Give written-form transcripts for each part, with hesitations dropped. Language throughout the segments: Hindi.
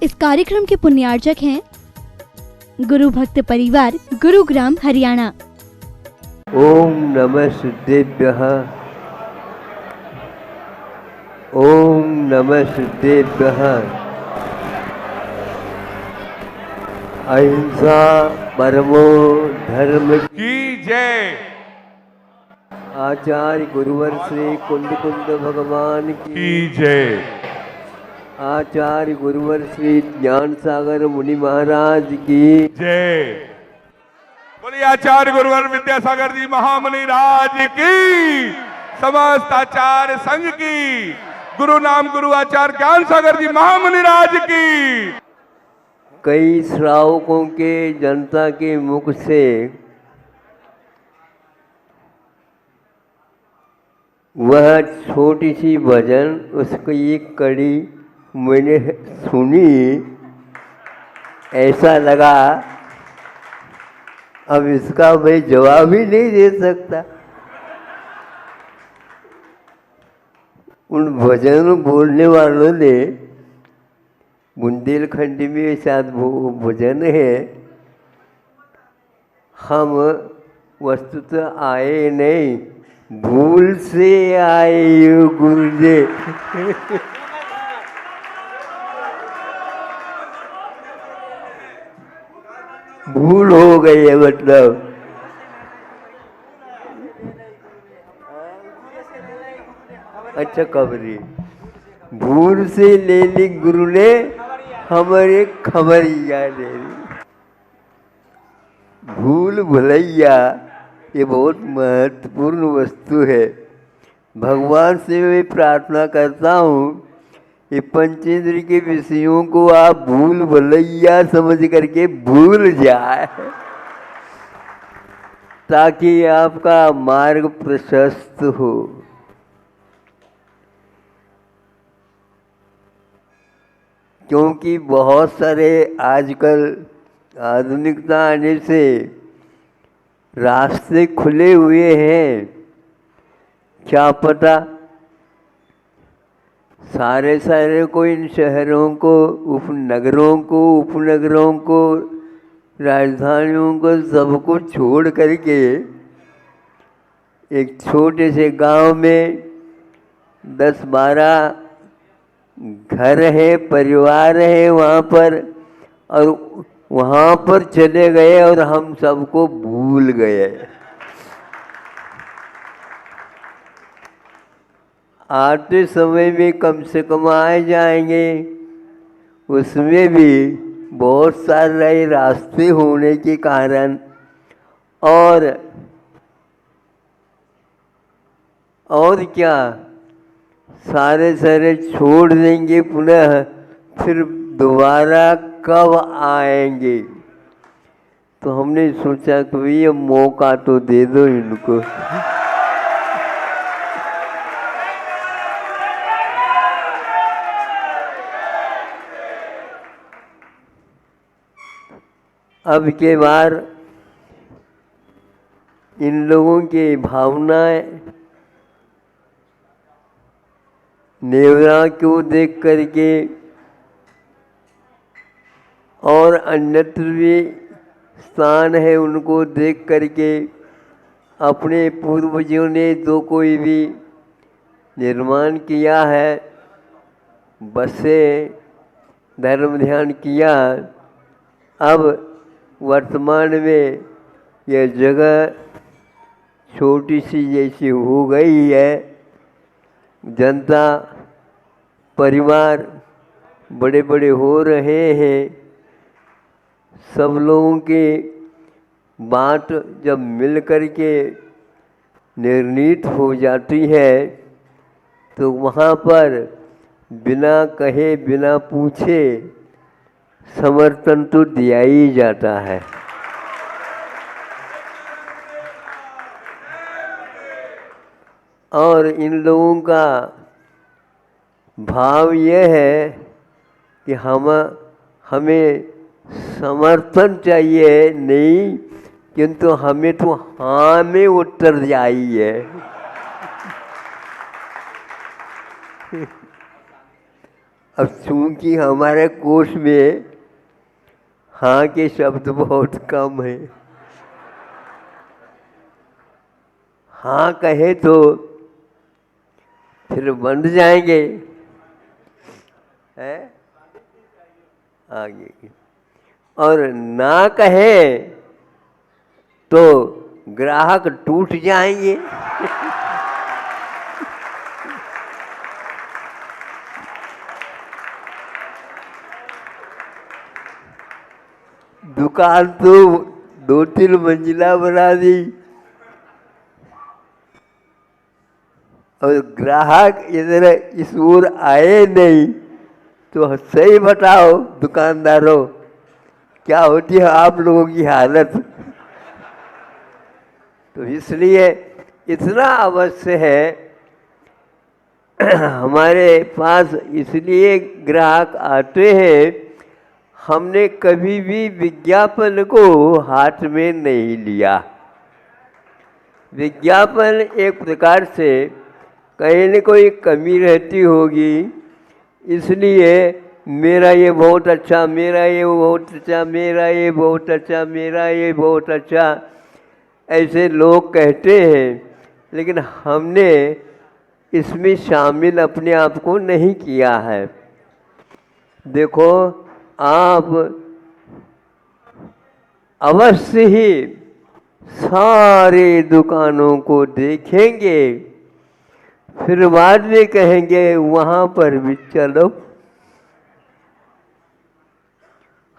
इस कार्यक्रम के पुण्यार्चक हैं गुरु भक्त परिवार, गुरुग्राम, हरियाणा। ओम नमः सिद्धेभ्यः। ओम नमः सिद्धेभ्यः। अहिंसा परमो धर्म की जय। आचार्य गुरुवर श्री कुंद कुंद भगवान की जय। आचार्य गुरुवर श्री ज्ञान सागर मुनि महाराज की जय। बोलिए आचार्य गुरुवर विद्यासागर जी महामुनि राज की, समस्त आचार्य संघ की, गुरु नाम गुरु आचार्य ज्ञान सागर जी महामुनि राज की। कई श्रावकों के जनता के मुख से वह छोटी सी भजन, उसकी एक कड़ी मैंने सुनी, ऐसा लगा अब इसका मैं जवाब ही नहीं दे सकता। उन भजन बोलने वालों ने, बुंदेलखंड में शायद वो भजन है, हम वस्तुतः आए नहीं, भूल से आए गुरुदेव। भूल हो गई है, मतलब अच्छा खबरी भूल से ले ली गुरु ने हमारे खबरिया ले ली। भूल भुलैया ये बहुत महत्वपूर्ण वस्तु है। भगवान से मैं प्रार्थना करता हूँ ये पंचेंद्र के विषयों को आप भूल भुलैया समझ करके भूल जाए, ताकि आपका मार्ग प्रशस्त हो। क्योंकि बहुत सारे आजकल आधुनिकता आने से रास्ते खुले हुए हैं, क्या पता सारे को, इन शहरों को, उपनगरों को, राजधानियों को, सबको छोड़ करके एक छोटे से गांव में 10-12 घर है, परिवार है वहाँ पर, और वहाँ पर चले गए और हम सबको भूल गए। आते समय में कम से कम आए जाएंगे, उसमें भी बहुत सारे रास्ते होने के कारण और क्या सारे छोड़ देंगे, पुनः फिर दोबारा कब आएंगे। तो हमने सोचा कि ये मौका तो दे दो इनको। अब के बार इन लोगों की भावनाएं नेवरा को देख करके और अन्यत्र भी स्थान है उनको देख करके, अपने पूर्वजों ने जो कोई भी निर्माण किया है, बसें, धर्म ध्यान किया, अब वर्तमान में यह जगह छोटी सी जैसी हो गई है। जनता परिवार बड़े बड़े हो रहे हैं, सब लोगों की बात जब मिल कर के निर्णीत हो जाती है तो वहाँ पर बिना कहे बिना पूछे समर्थन तो दिया ही जाता है। और इन लोगों का भाव यह है कि हमें समर्थन चाहिए नहीं, किंतु हमें तो हाँ में उत्तर चाहिए। अब चूंकि हमारे कोश में हाँ के शब्द बहुत कम है, हाँ कहे तो फिर बंध जाएंगे है आगे, और ना कहे तो ग्राहक टूट जाएंगे। दुकान तो 2-3 मंजिला बना दी और ग्राहक इधर इस ओर आए नहीं, तो सही बताओ दुकानदारों, क्या होती है आप लोगों की हालत। तो इसलिए इतना अवश्य है हमारे पास, इसलिए ग्राहक आते हैं। हमने कभी भी विज्ञापन को हाथ में नहीं लिया। विज्ञापन एक प्रकार से कहीं न कोई कमी रहती होगी, इसलिए मेरा ये बहुत अच्छा, मेरा ये बहुत अच्छा, मेरा ये बहुत अच्छा, मेरा ये बहुत अच्छा, ऐसे लोग कहते हैं, लेकिन हमने इसमें शामिल अपने आप को नहीं किया है। देखो आप अवश्य ही सारे दुकानों को देखेंगे, फिर बाद में कहेंगे वहाँ पर भी चलो।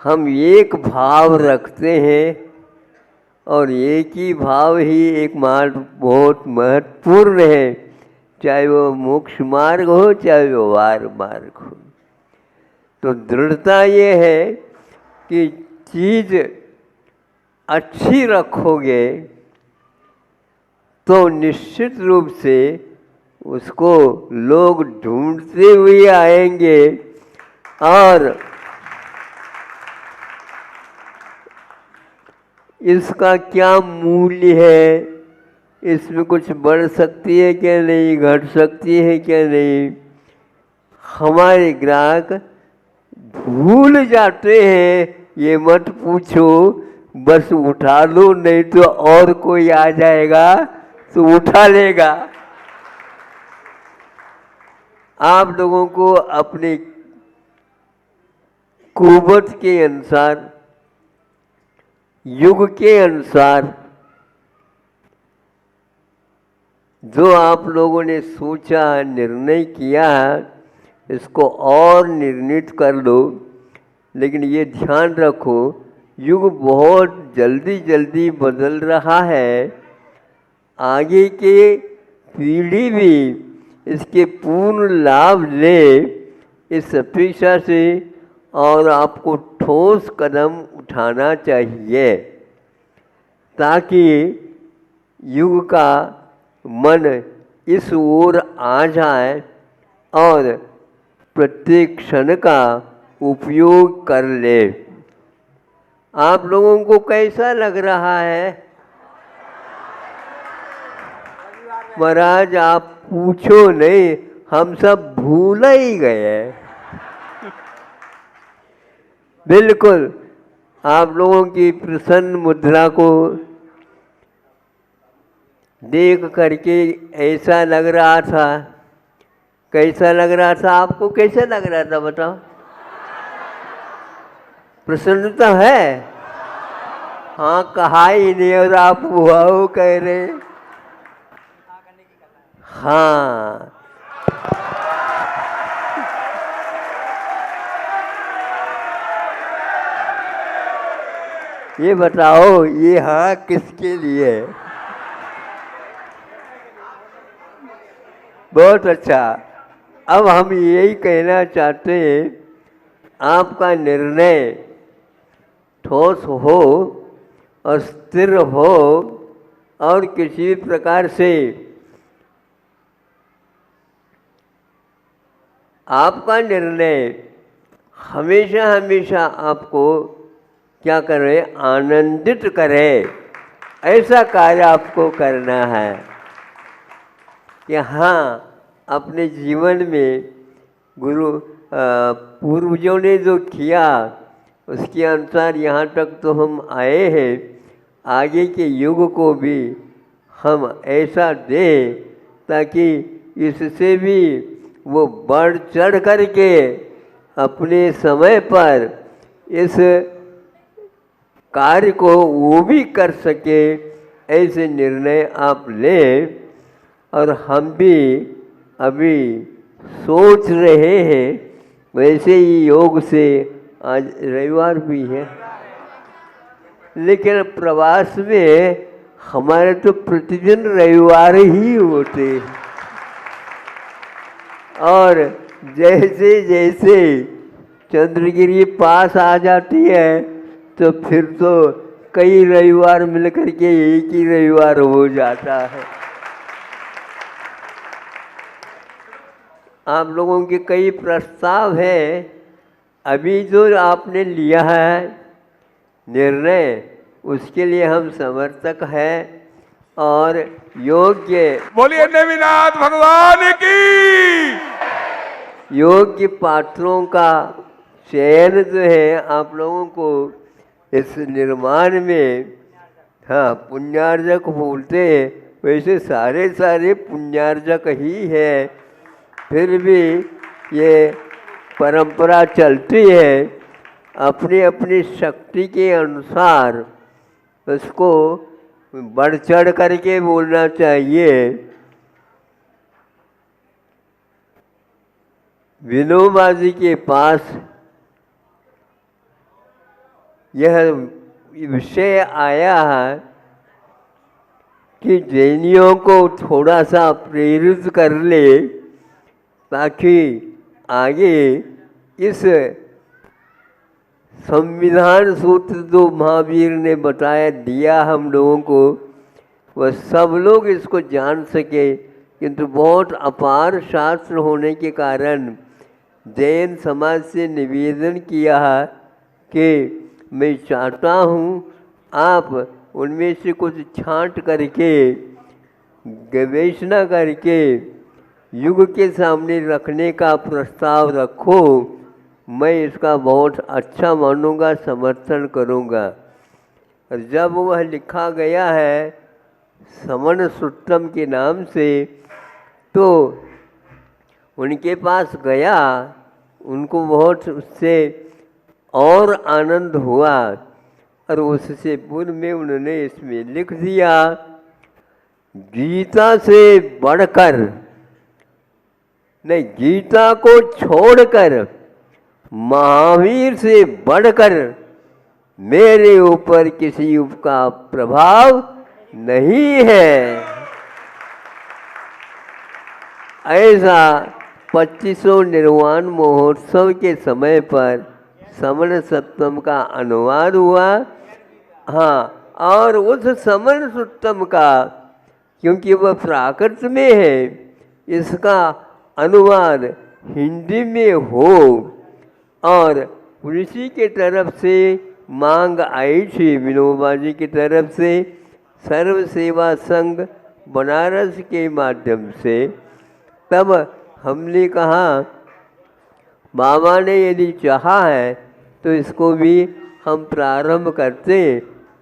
हम एक भाव रखते हैं और एक ही भाव ही एक मार्ग बहुत महत्वपूर्ण है, चाहे वो मोक्ष मार्ग हो चाहे वो वार मार्ग हो। तो दृढ़ता ये है कि चीज़ अच्छी रखोगे तो निश्चित रूप से उसको लोग ढूंढते हुए आएंगे, और इसका क्या मूल्य है, इसमें कुछ बढ़ सकती है क्या नहीं, घट सकती है क्या नहीं, हमारे ग्राहक भूल जाते हैं। ये मत पूछो, बस उठा लो, नहीं तो और कोई आ जाएगा तो उठा लेगा। आप लोगों को अपने कुवत के अनुसार, युग के अनुसार जो आप लोगों ने सोचा, निर्णय किया, इसको और निर्णित कर लो। लेकिन ये ध्यान रखो, युग बहुत जल्दी जल्दी बदल रहा है। आगे के पीढ़ी भी इसके पूर्ण लाभ ले, इस अपेक्षा से, और आपको ठोस कदम उठाना चाहिए ताकि युग का मन इस ओर आ जाए और प्रत्येक क्षण का उपयोग कर ले। आप लोगों को कैसा लग रहा है? महाराज आप पूछो नहीं, हम सब भूल ही गए। बिल्कुल आप लोगों की प्रसन्न मुद्रा को देख करके ऐसा लग रहा था। कैसा लग रहा था आपको? कैसा लग रहा था बताओ? प्रसन्नता है? हाँ कहा ही नहीं और आप वाह कह रहे। हाँ ये बताओ, ये हाँ किसके लिए? बहुत अच्छा। अब हम यही कहना चाहते हैं, आपका निर्णय ठोस हो और स्थिर हो और किसी प्रकार से आपका निर्णय हमेशा हमेशा आपको क्या करे? आनंदित करे। ऐसा कार्य आपको करना है कि हाँ अपने जीवन में गुरु पूर्वजों ने जो किया उसके अनुसार यहाँ तक तो हम आए हैं। आगे के युग को भी हम ऐसा दें ताकि इससे भी वो बढ़ चढ़ करके अपने समय पर इस कार्य को वो भी कर सके, ऐसे निर्णय आप लें। और हम भी अभी सोच रहे हैं, वैसे ही योग से आज रविवार भी है, लेकिन प्रवास में हमारे तो प्रतिदिन रविवार ही होते हैं। और जैसे जैसे चंद्रगिरी पास आ जाती है तो फिर तो कई रविवार मिलकर के एक ही रविवार हो जाता है। आप लोगों के कई प्रस्ताव हैं, अभी जो आपने लिया है निर्णय, उसके लिए हम समर्थक हैं और योग्य बोलिए नेमिनाथ भगवान की। योग्य पात्रों का चयन जो है आप लोगों को इस निर्माण में, हाँ पुण्यार्जक बोलते हैं, वैसे सारे पुण्यार्जक ही है, फिर भी ये परंपरा चलती है। अपनी अपनी शक्ति के अनुसार उसको बढ़ चढ़ करके बोलना चाहिए। विनोबा जी के पास यह विषय आया है कि जैनियों को थोड़ा सा प्रेरित कर ले ताकि आगे इस संविधान सूत्र जो महावीर ने बताया दिया हम लोगों को, वह सब लोग इसको जान सके। किंतु बहुत अपार शास्त्र होने के कारण जैन समाज से निवेदन किया है कि मैं चाहता हूँ आप उनमें से कुछ छांट करके गवेषणा करके युग के सामने रखने का प्रस्ताव रखो। मैं इसका बहुत अच्छा मानूंगा, समर्थन करूंगा। और जब वह लिखा गया है समन सुट्टम के नाम से, तो उनके पास गया, उनको बहुत उससे और आनंद हुआ और उससे पूर्व में उन्होंने इसमें लिख दिया, गीता से बढ़कर नहीं, गीता को छोड़कर महावीर से बढ़कर मेरे ऊपर किसी का प्रभाव नहीं है। ऐसा 25वां निर्वाण महोत्सव के समय पर समन सप्तम का अनुवाद हुआ। हाँ, और उस समन सप्तम का, क्योंकि वह प्राकृत में है, इसका अनुवाद हिंदी में हो और उसी के तरफ से मांग आई थी विनोबा जी की तरफ से, सर्व सेवा संघ बनारस के माध्यम से। तब हमने कहा बाबा ने यदि चाहा है तो इसको भी हम प्रारंभ करते।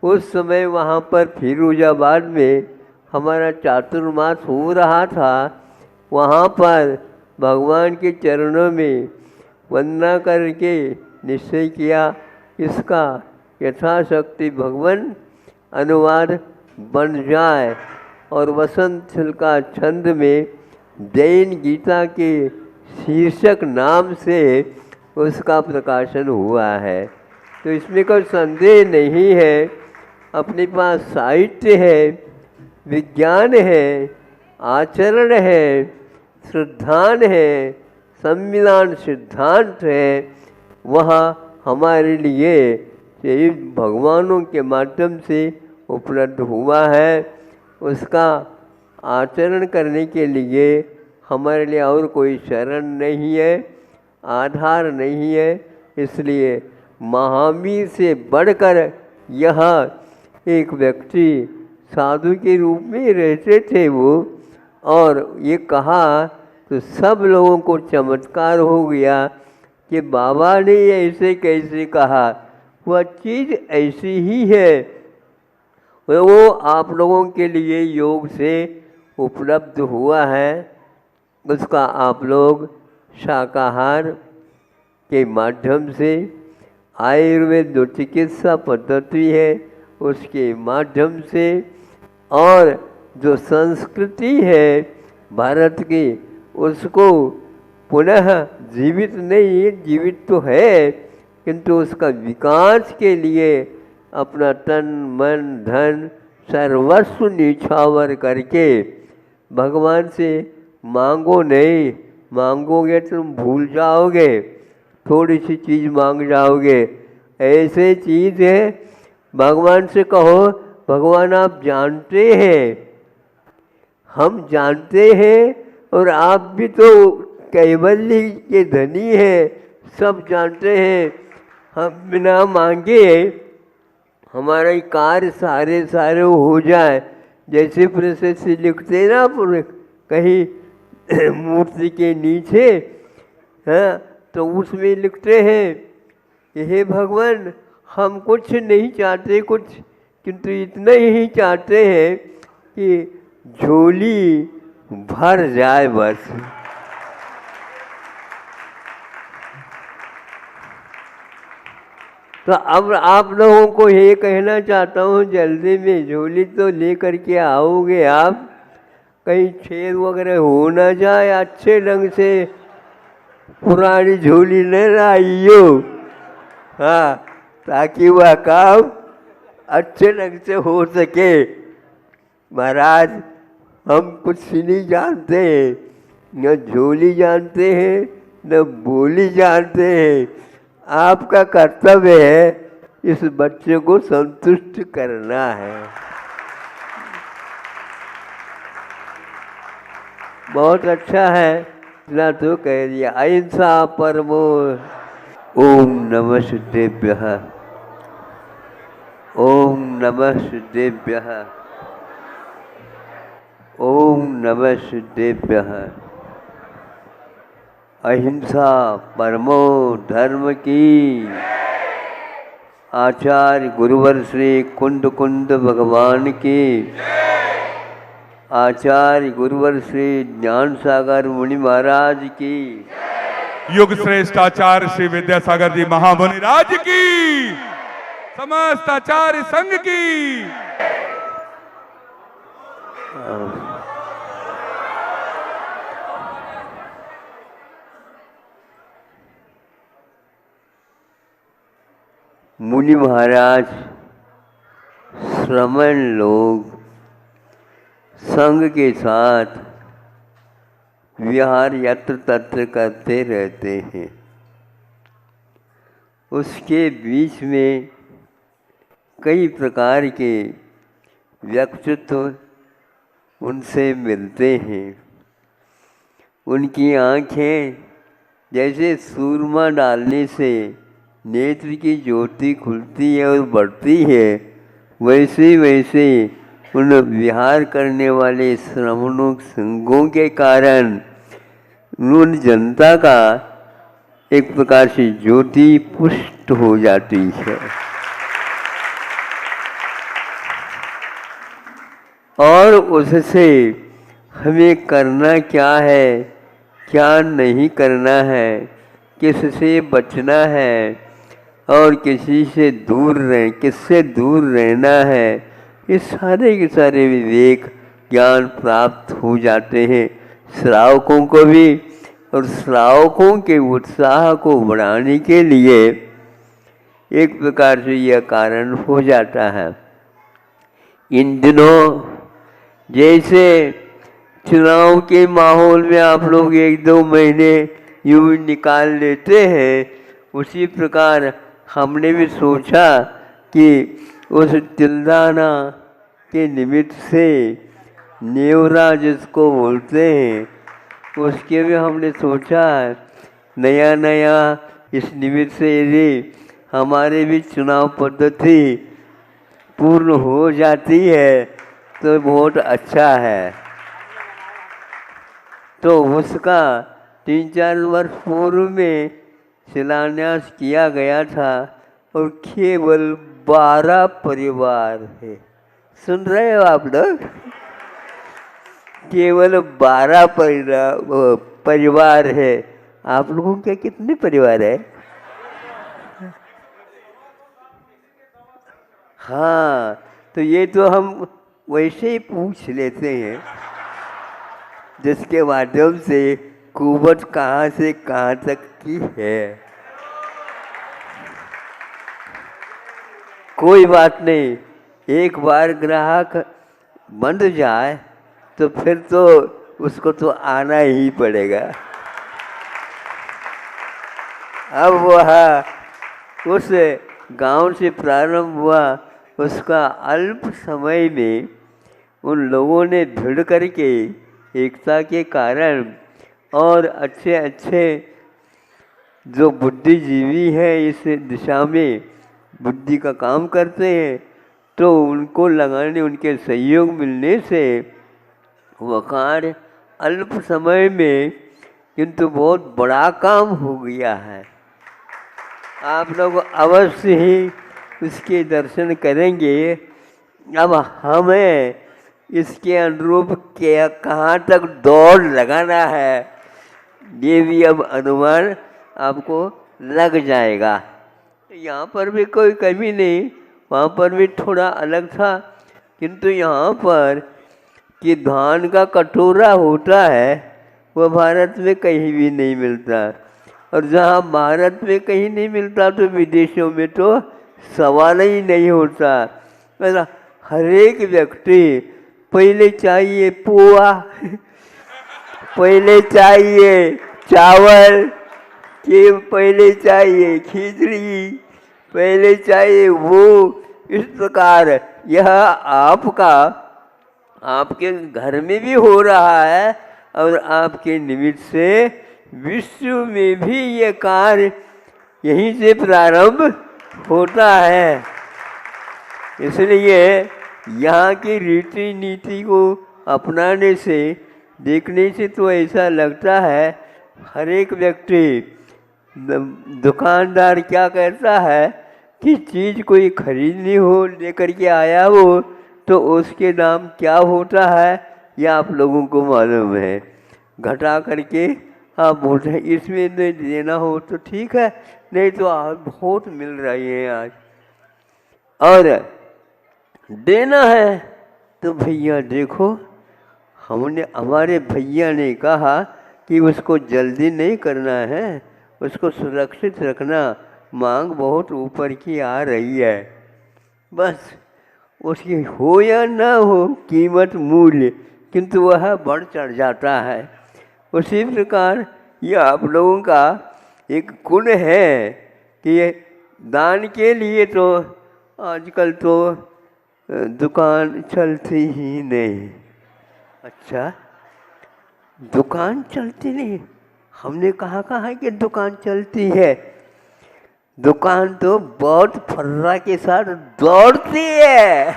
उस समय वहाँ पर फिरोजाबाद में हमारा चातुर्मास हो रहा था। वहाँ पर भगवान के चरणों में वंदना करके निश्चय किया इसका यथाशक्ति भगवान अनुवाद बन जाए। और वसंत छिलका छंद में जैन गीता के शीर्षक नाम से उसका प्रकाशन हुआ है। तो इसमें कोई संदेह नहीं है। अपने पास साहित्य है, विज्ञान है, आचरण है, श्रद्धान है, संविधान सिद्धांत है। वह हमारे लिए यही भगवानों के माध्यम से उपलब्ध हुआ है। उसका आचरण करने के लिए हमारे लिए और कोई शरण नहीं है, आधार नहीं है। इसलिए महावीर से बढ़कर यह एक व्यक्ति साधु के रूप में रहते थे वो, और ये कहा तो सब लोगों को चमत्कार हो गया। कि बाबा ने ऐसे कैसे कहा, वह चीज़ ऐसी ही है, वो आप लोगों के लिए योग से उपलब्ध हुआ है। उसका आप लोग शाकाहार के माध्यम से, आयुर्वेद जो चिकित्सा पद्धति है उसके माध्यम से, और जो संस्कृति है भारत की उसको पुनः जीवित नहीं, जीवित तो है किंतु उसका विकास के लिए अपना तन मन धन सर्वस्व निछावर करके भगवान से मांगो नहीं, मांगोगे तुम भूल जाओगे, थोड़ी सी चीज़ मांग जाओगे। ऐसे चीज़ है भगवान से कहो, भगवान आप जानते हैं, हम जानते हैं, और आप भी तो कैवल्य के धनी हैं, सब जानते हैं। हम बिना मांगे हमारा कार्य सारे हो जाए। जैसे प्रोसेस से लिखते ना कहीं मूर्ति के नीचे, हाँ, तो उसमें लिखते हैं कि हे भगवान हम कुछ नहीं चाहते कुछ, किंतु इतना ही चाहते हैं कि झोली भर जाए बस। तो अब आप लोगों को ये कहना चाहता हूँ, जल्दी में झोली तो लेकर के आओगे आप, कहीं छेद वगैरह हो ना जाए, अच्छे ढंग से पुरानी झोली न लाइयो, हाँ, ताकि वह काम अच्छे ढंग से हो सके। महाराज हम कुछ नहीं जानते हैं, न झोली जानते हैं न बोली जानते हैं। आपका कर्तव्य है इस बच्चे को संतुष्ट करना है। बहुत अच्छा है, इतना तो कह दिया। अहिंसा परमो। ओम नमः सिद्धेभ्यः, ओम नमः सिद्धेभ्यः, ओम नमः सिद्धेभ्यः। अहिंसा परमो धर्म की। आचार्य गुरुवर श्री कुंद कुंद भगवान की। आचार्य गुरुवर श्री ज्ञान सागर मुनि महाराज की। युग श्रेष्ठ आचार्य श्री विद्यासागर जी महामुनि राज की। समस्त आचार्य संघ की। मुनि महाराज श्रमण लोग संघ के साथ विहार यत्र तत्र करते रहते हैं। उसके बीच में कई प्रकार के व्यक्तित्व उनसे मिलते हैं। उनकी आँखें जैसे सूरमा डालने से नेत्र की ज्योति खुलती है और बढ़ती है, वैसे वैसे उन विहार करने वाले श्रमणों संघों के कारण उन जनता का एक प्रकार से ज्योति पुष्ट हो जाती है। और उससे हमें करना क्या है, क्या नहीं करना है, किससे बचना है और किससे दूर रहना है, ये सारे के सारे विवेक ज्ञान प्राप्त हो जाते हैं श्रावकों को भी। और श्रावकों के उत्साह को बढ़ाने के लिए एक प्रकार से यह कारण हो जाता है। इन दिनों जैसे चुनाव के माहौल में आप लोग 1-2 महीने यूँ निकाल लेते हैं, उसी प्रकार हमने भी सोचा कि उस तिलदाना के निमित्त से नेवरा जिसको बोलते हैं, उसके भी हमने सोचा नया इस निमित्त से यदि हमारे भी चुनाव पद्धति पूर्ण हो जाती है तो बहुत अच्छा है। तो उसका 3-4 वर्ष पूर्व में शिलान्यास किया गया था और केवल 12 परिवार है। सुन रहे हो आप लोग? केवल 12 परिवार है। आप लोगों के कितने परिवार है? हाँ, तो ये तो हम वैसे ही पूछ लेते हैं जिसके माध्यम से कुवत कहाँ से कहाँ तक की है। कोई बात नहीं, एक बार ग्राहक बंध जाए तो फिर तो उसको तो आना ही पड़ेगा। अब वह उस गांव से प्रारंभ हुआ, उसका अल्प समय में उन लोगों ने भिड़ करके एकता के कारण और अच्छे अच्छे जो बुद्धिजीवी हैं इस दिशा में बुद्धि का काम करते हैं, तो उनको लगाने उनके सहयोग मिलने से वह कार्य अल्प समय में किंतु बहुत बड़ा काम हो गया है। आप लोग अवश्य ही उसके दर्शन करेंगे। अब हमें इसके अनुरूप क्या कहाँ तक दौड़ लगाना है ये भी अब अनुमान आपको लग जाएगा। यहाँ पर भी कोई कमी नहीं, वहाँ पर भी थोड़ा अलग था, किंतु यहाँ पर कि धान का कटोरा होता है वह भारत में कहीं भी नहीं मिलता, और जहाँ भारत में कहीं नहीं मिलता तो विदेशों में तो सवाल ही नहीं होता। मतलब हर एक व्यक्ति पहले चाहिए पोहा, पहले चाहिए चावल, कि पहले चाहिए खिचड़ी, पहले चाहिए वो। इस प्रकार यह आपके घर में भी हो रहा है और आपके निमित्त से विश्व में भी ये कार्य यहीं से प्रारंभ होता है। इसलिए यहाँ की रीति नीति को अपनाने से, देखने से तो ऐसा लगता है हर एक व्यक्ति, दुकानदार क्या करता है कि चीज़ कोई खरीदनी हो लेकर के आया हो तो उसके दाम क्या होता है यह आप लोगों को मालूम है। घटा करके आप बोलते हैं इसमें नहीं देना हो तो ठीक है, नहीं तो आप बहुत मिल रही है आज और देना है तो भैया देखो, हमारे भैया ने कहा कि उसको जल्दी नहीं करना है, उसको सुरक्षित रखना, मांग बहुत ऊपर की आ रही है, बस उसकी हो या ना हो कीमत मूल्य किंतु वह बढ़ चढ़ जाता है। उसी प्रकार यह आप लोगों का एक गुण है कि दान के लिए तो आजकल तो दुकान चलती ही नहीं। अच्छा, दुकान चलती नहीं? हमने कहा कि दुकान चलती है। दुकान तो बहुत फर्रा के साथ दौड़ती है।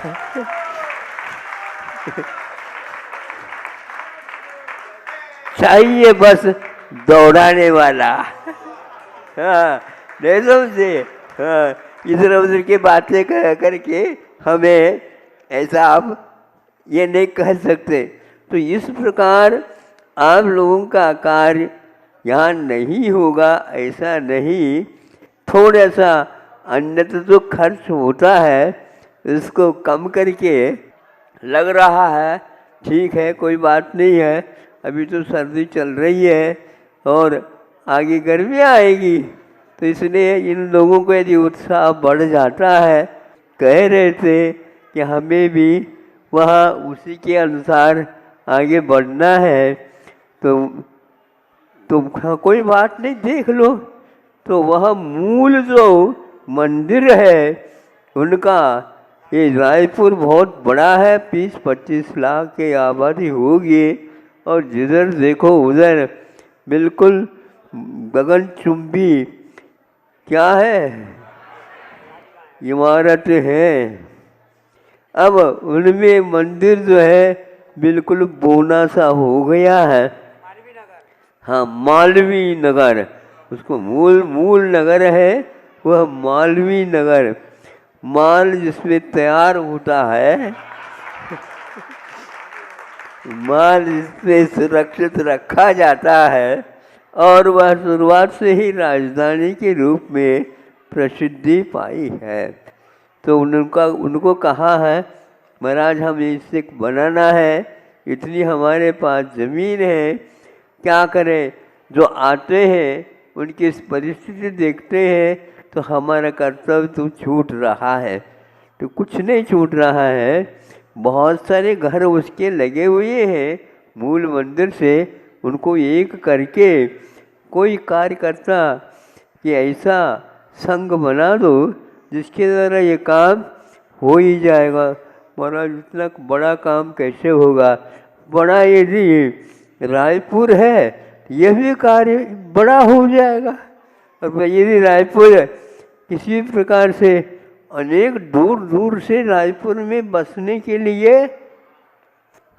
चाहिए बस दौड़ाने वाला। हाँ, नहीं समझे? हाँ, इधर उधर की बातें करके हमें ऐसा आप ये नहीं कह सकते। तो इस प्रकार आप लोगों का कार्य यहाँ नहीं होगा ऐसा नहीं, थोड़ा सा अन्यथा तो खर्च होता है, इसको कम करके लग रहा है। ठीक है, कोई बात नहीं है, अभी तो सर्दी चल रही है और आगे गर्मी आएगी, तो इसलिए इन लोगों को यदि उत्साह बढ़ जाता है, कह रहे थे कि हमें भी वहाँ उसी के अनुसार आगे बढ़ना है, तो कोई बात नहीं, देख लो। तो वह मूल जो मंदिर है उनका, ये रायपुर बहुत बड़ा है, 20-25 लाख की आबादी होगी और जिधर देखो उधर बिल्कुल गगनचुंबी क्या है, इमारत है। अब उनमें मंदिर जो है बिल्कुल बोना सा हो गया है। हाँ, मालवीय नगर, उसको मूल मूल नगर है वह मालवी नगर। माल जिसमें तैयार होता है, माल जिसमें सुरक्षित रखा जाता है, और वह शुरुआत से ही राजधानी के रूप में प्रसिद्धि पाई है। तो उनको कहा है महाराज हमें इससे बनाना है, इतनी हमारे पास ज़मीन है, क्या करें। जो आते हैं उनकी इस परिस्थिति देखते हैं तो हमारा कर्तव्य तो छूट रहा है। तो कुछ नहीं छूट रहा है, बहुत सारे घर उसके लगे हुए हैं मूल मंदिर से, उनको एक करके कोई कार्यकर्ता कि ऐसा संघ बना दो जिसके द्वारा ये काम हो ही जाएगा। महाराज इतना बड़ा काम कैसे होगा, बड़ा यदि रायपुर है यह भी कार्य बड़ा हो जाएगा। और यदि रायपुर किसी प्रकार से अनेक दूर दूर से रायपुर में बसने के लिए,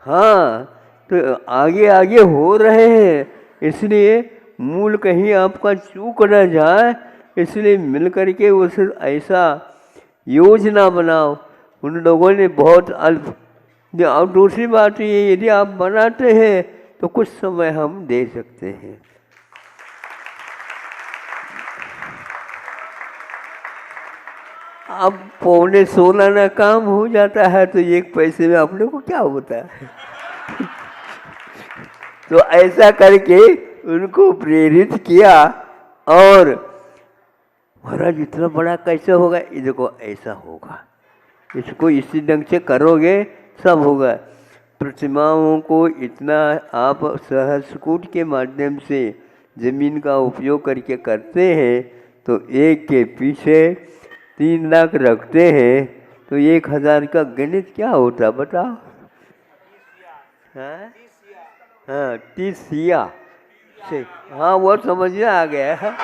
हाँ तो आगे आगे हो रहे हैं, इसलिए मूल कहीं आपका चूक न जाए, इसलिए मिल करके उस ऐसा योजना बनाओ। उन लोगों ने बहुत अल्प। और दूसरी बात ये, यदि आप बनाते हैं तो कुछ समय हम दे सकते हैं। अब 15:15 ना काम हो जाता है तो एक पैसे में अपने को क्या होता है। तो ऐसा करके उनको प्रेरित किया। और महाराज इतना बड़ा कैसे होगा, ये देखो ऐसा होगा, इसको इसी ढंग से करोगे सब होगा। प्रतिमाओं को इतना आप सहस्रकूट के माध्यम से ज़मीन का उपयोग करके करते हैं तो एक के पीछे 3 लाख रखते हैं तो 1000 का गणित क्या होता बताओ। हाँ हाँ 30 सिया से, हाँ वो समझ में आ गया।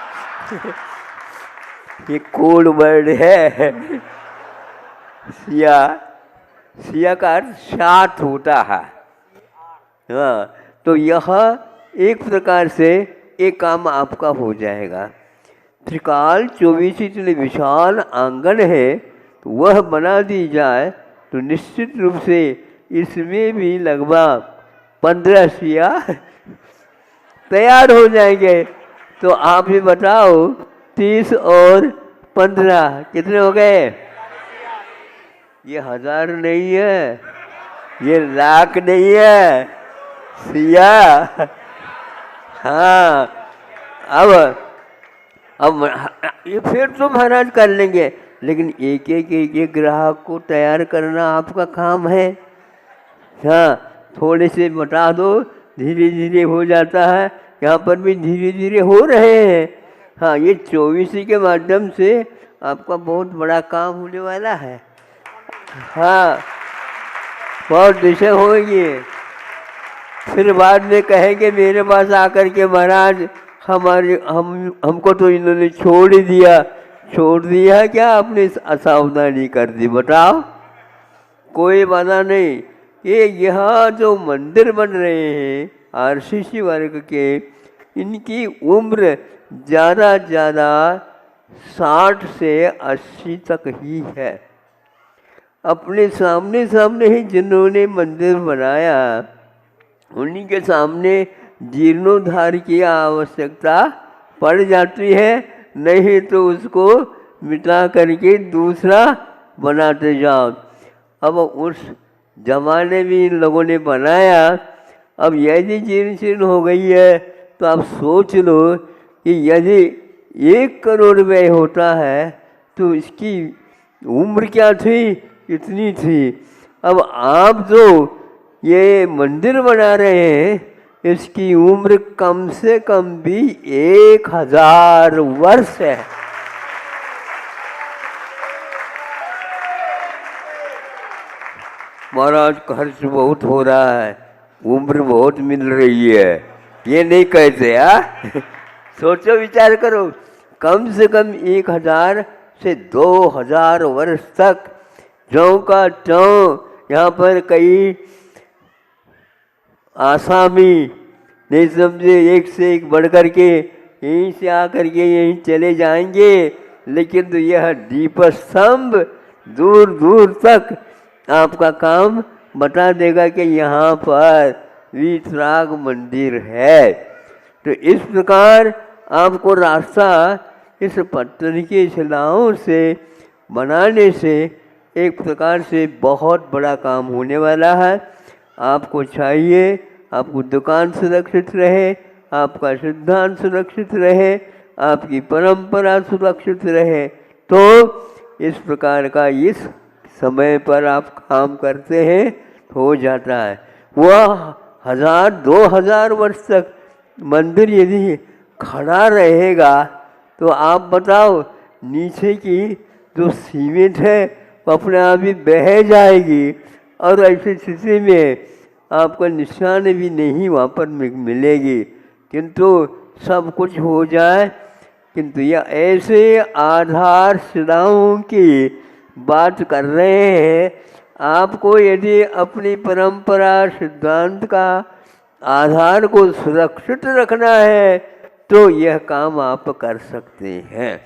ये कोड वर्ड है। सिया का अर्थ 60 होता है। हाँ तो यह एक प्रकार से एक काम आपका हो जाएगा। त्रिकाल 24 इतने विशाल आंगन है तो वह बना दी जाए तो निश्चित रूप से इसमें भी लगभग 15 सिया तैयार हो जाएंगे। तो आप ही बताओ 30 और 15 कितने हो गए। ये 1000 नहीं है, ये लाख नहीं है, सिया। हाँ अब ये फिर तो महाराज कर लेंगे, लेकिन एक ग्राहक को तैयार करना आपका काम है। हाँ थोड़े से बता दो, धीरे धीरे हो जाता है। यहाँ पर भी धीरे धीरे हो रहे हैं। हाँ ये 24 के माध्यम से आपका बहुत बड़ा काम होने वाला है। हाँ बहुत दिशा होगी। फिर बाद में कहेंगे मेरे पास आकर के महाराज हमको तो इन्होंने छोड़ ही दिया। छोड़ दिया क्या, आपने असावधानी कर दी बताओ। कोई बाधा नहीं। ये यहाँ जो मंदिर बन रहे हैं आरसीसी वर्ग के, इनकी उम्र ज़्यादा 60 से 80 तक ही है। अपने सामने ही जिन्होंने मंदिर बनाया उन्हीं के सामने जीर्णोद्धार की आवश्यकता पड़ जाती है, नहीं तो उसको मिटा करके दूसरा बनाते जाओ। अब उस जमाने में इन लोगों ने बनाया, अब यदि जीर्ण शीर्ण हो गई है तो आप सोच लो कि यदि 1 करोड़ रुपये होता है तो इसकी उम्र क्या थी, इतनी थी। अब आप जो ये मंदिर बना रहे हैं इसकी उम्र कम से कम भी 1000 वर्ष है। महाराज खर्च बहुत हो रहा है, उम्र बहुत मिल रही है, ये नहीं कहते। सोचो विचार करो, कम से कम 1000 से 2000 वर्ष तक जौ का त्यों। यहाँ पर कई आसामी नहीं समझे, एक से एक बढ़ कर के यहीं से आकर के यहीं चले जाएंगे, लेकिन तो यह दीपस्तंभ दूर दूर तक आपका काम बता देगा कि यहाँ पर वीतराग मंदिर है। तो इस प्रकार आपको रास्ता इस पत्थर की शिलाओं से बनाने से एक प्रकार से बहुत बड़ा काम होने वाला है। आपको चाहिए आपको दुकान सुरक्षित रहे, आपका सिद्धांत सुरक्षित रहे, आपकी परंपरा सुरक्षित रहे, तो इस प्रकार का इस समय पर आप काम करते हैं हो जाता है। वह 1000-2000 वर्ष तक मंदिर यदि खड़ा रहेगा तो आप बताओ नीचे की जो सीमेंट है वो अपने आप ही बह जाएगी, और ऐसी स्थिति में आपको निशान भी नहीं वहाँ पर मिलेगी। किंतु सब कुछ हो जाए, किंतु यह ऐसे आधार शिलाओं की बात कर रहे हैं। आपको यदि अपनी परंपरा सिद्धांत का आधार को सुरक्षित रखना है तो यह काम आप कर सकते हैं।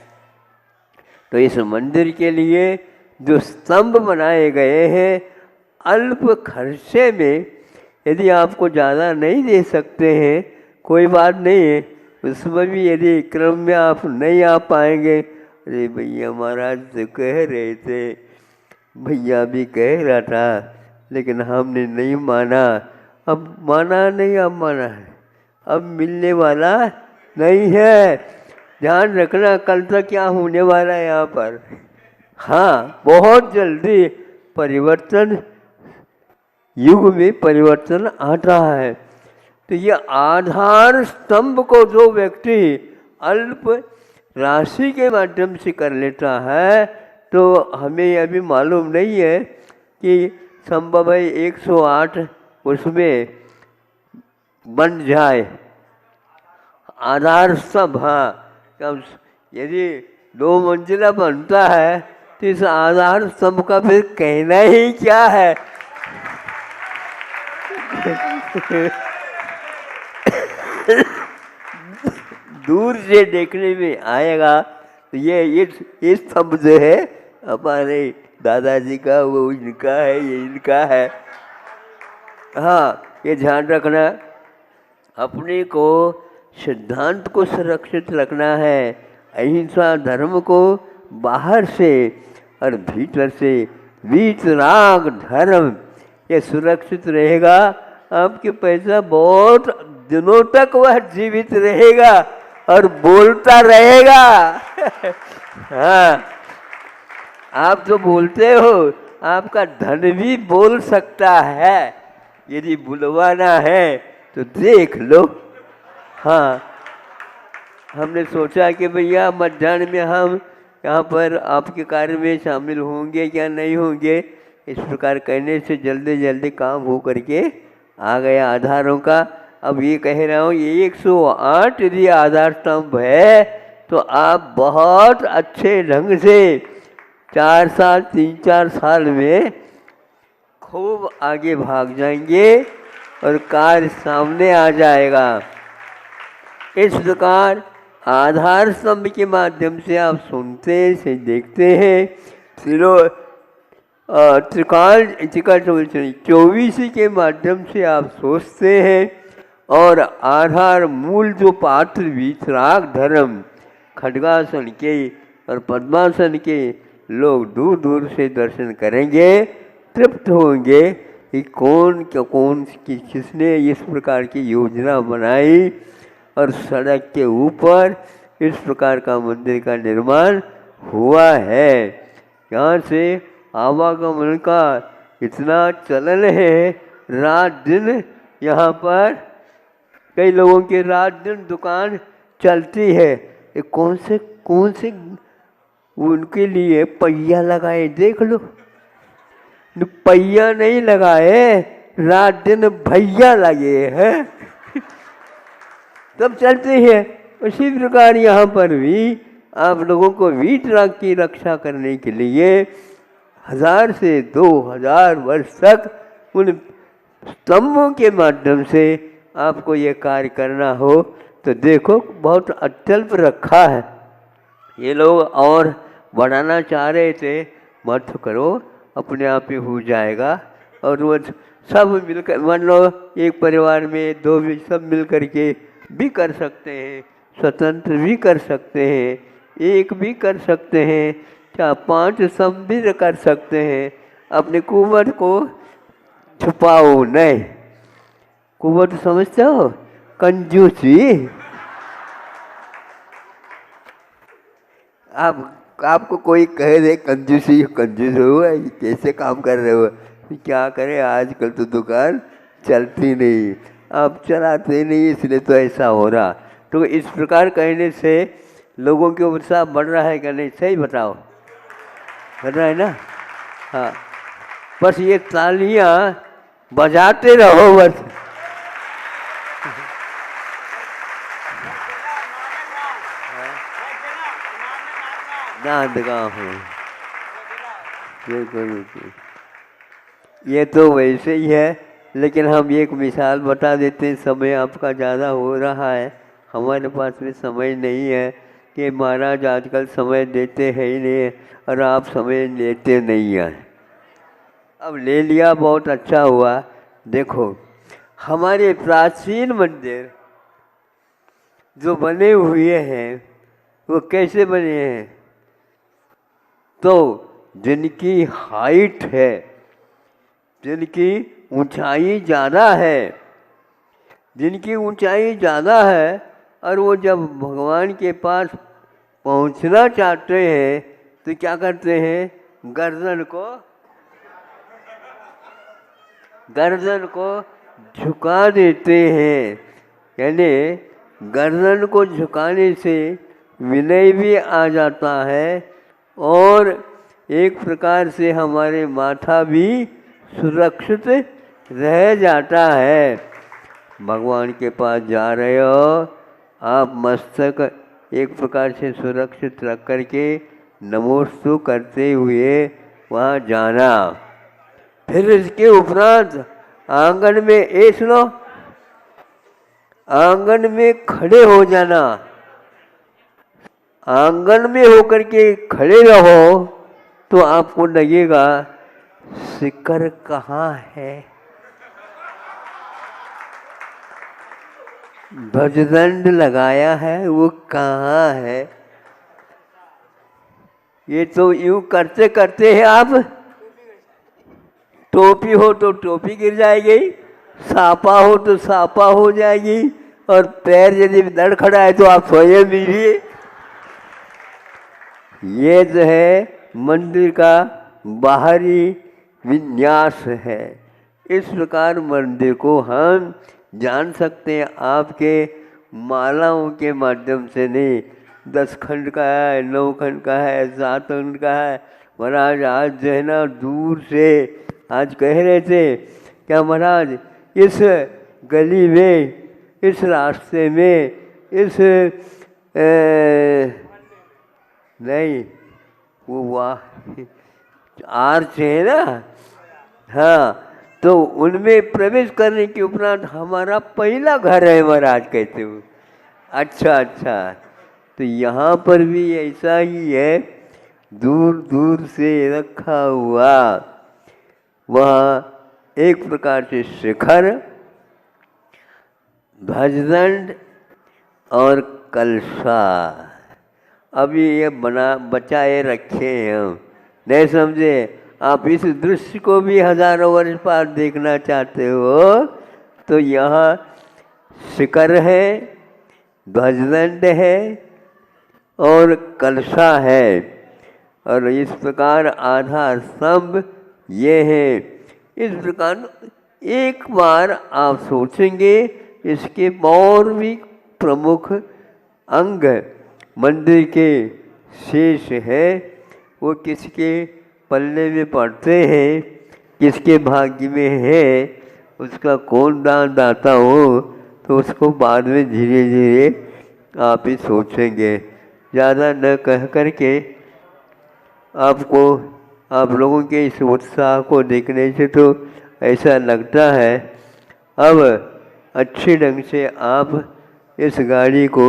तो इस मंदिर के लिए जो स्तंभ बनाए गए हैं अल्प खर्चे में, यदि आपको ज़्यादा नहीं दे सकते हैं कोई बात नहीं है, उसमें भी यदि क्रम में आप नहीं आ पाएंगे, अरे भैया महाराज तो कह रहे थे, भैया भी कह रहा था, लेकिन हमने नहीं माना। अब माना नहीं, अब माना है, अब मिलने वाला नहीं है। ध्यान रखना कल तक क्या होने वाला है यहाँ पर। हाँ, बहुत जल्दी परिवर्तन, युग में परिवर्तन आता है। तो ये आधार स्तंभ को जो व्यक्ति अल्प राशि के माध्यम से कर लेता है, तो हमें अभी मालूम नहीं है कि संभव है 108 उसमें बन जाए आधार स्तंभ। हाँ, यदि 2 मंजिला बनता है तो इस आधार स्तंभ का फिर कहना ही क्या है। दूर से देखने में आएगा तो ये स्तंभ जो है हमारे दादाजी का, वो इनका है, ये इनका है। हाँ, ये ध्यान रखना, अपने को सिद्धांत को सुरक्षित रखना है, अहिंसा धर्म को बाहर से और भीतर से वीतराग धर्म ये सुरक्षित रहेगा। आपके पैसा बहुत दिनों तक वह जीवित रहेगा और बोलता रहेगा। हाँ, आप जो बोलते हो आपका धन भी बोल सकता है, यदि बुलवाना है तो देख लो। हाँ, हमने सोचा कि भैया मध्याह्न में हम यहाँ पर आपके कार्य में शामिल होंगे क्या नहीं होंगे, इस प्रकार कहने से जल्दी जल्दी काम हो करके आ गया आधारों का। अब ये कह रहा हूँ, ये 108 यदि आधार स्तंभ है तो आप बहुत अच्छे ढंग से 3-4 साल में खूब आगे भाग जाएंगे और कार्य सामने आ जाएगा। इस प्रकार आधार स्तंभ के माध्यम से आप सुनते से देखते हैं, त्रिकाल 24 के माध्यम से आप सोचते हैं, और आधार मूल जो पात्र वीतराग धर्म खड्गासन के और पद्मासन के लोग दूर दूर से दर्शन करेंगे, तृप्त होंगे कि किसने इस प्रकार की योजना बनाई और सड़क के ऊपर इस प्रकार का मंदिर का निर्माण हुआ है। यहाँ से आवागमन का इतना चलन है, रात दिन यहाँ पर कई लोगों की रात दिन दुकान चलती है। ये कौन से उनके लिए पहिया लगाए, देख लो, पहिया नहीं लगाए, रात दिन भैया लगे हैं तब चलते हैं। उसी प्रकार यहाँ पर भी आप लोगों को वीतराग की रक्षा करने के लिए 1000 से 2000 वर्ष तक उन स्तंभों के माध्यम से आपको ये कार्य करना हो तो देखो बहुत अत्यल्प रखा है। ये लोग और बढ़ाना चाह रहे थे, मत करो, अपने आप ही हो जाएगा। और वो सब मिलकर, मान लो एक परिवार में दो भी सब मिल कर के भी कर सकते हैं, स्वतंत्र भी कर सकते हैं, एक भी कर सकते हैं, क्या 5 सब भी कर सकते हैं। अपने कुंवर को छुपाओ नहीं। कुंवर समझते हो? कंजूसी। आपको कोई कह दे कंजूसी, कंजूस हो, कैसे काम कर रहे हो, क्या करें, आजकल तो दुकान चलती नहीं, आप चलाते नहीं, इसलिए तो ऐसा हो रहा। तो इस प्रकार कहने से लोगों के उत्साह बढ़ रहा है क्या नहीं? सही बताओ, बढ़ रहा है ना? हाँ, बस ये तालियां बजाते रहो बस। नादगांव हूँ, ये तो वैसे ही है, लेकिन हम एक मिसाल बता देते हैं। समय आपका ज़्यादा हो रहा है, हमारे पास में समय नहीं है कि महाराज आजकल समय देते हैं ही नहीं, और आप समय लेते नहीं हैं। अब ले लिया, बहुत अच्छा हुआ। देखो हमारे प्राचीन मंदिर जो बने हुए हैं वो कैसे बने हैं? तो जिनकी हाइट है, जिनकी ऊंचाई ज़्यादा है, जिनकी ऊंचाई ज़्यादा है, और वो जब भगवान के पास पहुंचना चाहते हैं तो क्या करते हैं? गर्दन को झुका देते हैं। यानी गर्दन को झुकाने से विनय भी आ जाता है, और एक प्रकार से हमारे माथा भी सुरक्षित रह जाता है। भगवान के पास जा रहे हो आप, मस्तक एक प्रकार से सुरक्षित रख करके नमोस्तु करते हुए वहाँ जाना। फिर इसके उपरांत आंगन में सुनो, आंगन में खड़े हो जाना। आंगन में होकर के खड़े रहो तो आपको लगेगा शिखर कहाँ है, ध्वजदंड लगाया है वो कहाँ है। ये तो यूं करते करते हैं आप, टोपी हो तो टोपी गिर जाएगी, सापा हो तो सापा हो जाएगी, और पैर यदि दड़ खड़ा है तो आप स्वयं दीजिए। ये जो है मंदिर का बाहरी विन्यास है। इस प्रकार मंदिर को हम जान सकते हैं आपके मालाओं के माध्यम से नहीं। 10 खंड का है, 9 खंड का है, 7 खंड का है। महाराज आज जो है ना, दूर से आज कह रहे थे क्या महाराज, इस गली में, इस रास्ते में, इस नहीं वो वाह आर्च है ना, हाँ, तो उनमें प्रवेश करने के उपरांत हमारा पहला घर है महाराज कहते हो। अच्छा अच्छा, तो यहाँ पर भी ऐसा ही है, दूर दूर से रखा हुआ वहाँ एक प्रकार से शिखर, ध्वजदंड और कलशा अभी ये बचाए रखे हैं हम। नहीं समझे? आप इस दृश्य को भी हजारों वर्ष बाद देखना चाहते हो तो यहाँ शिखर है, ध्वजदंड है और कलशा है, और इस प्रकार आधार स्तंभ ये है। इस प्रकार एक बार आप सोचेंगे, इसके और भी प्रमुख अंग मंदिर के शेष है, वो किसके पल्ले में पड़ते हैं, किसके भाग्य में है, उसका कौन दान दाता हो, तो उसको बाद में धीरे धीरे आप ही सोचेंगे। ज़्यादा न कह करके आपको, आप लोगों के इस उत्साह को देखने से तो ऐसा लगता है अब अच्छे ढंग से आप इस गाड़ी को,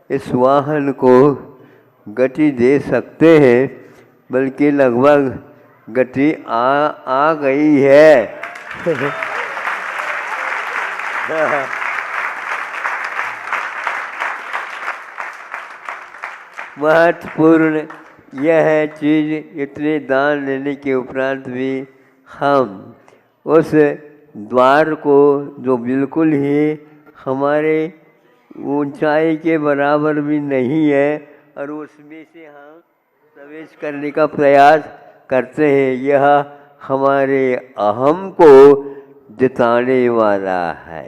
इस वाहन को गति दे सकते हैं, बल्कि लगभग गति आ गई है। महत्वपूर्ण यह चीज़, इतने दान लेने के उपरांत भी हम उस द्वार को, जो बिल्कुल ही हमारे ऊंचाई के बराबर भी नहीं है, और उसमें से हम प्रवेश करने का प्रयास करते हैं, यह हमारे अहम को जिताने वाला है।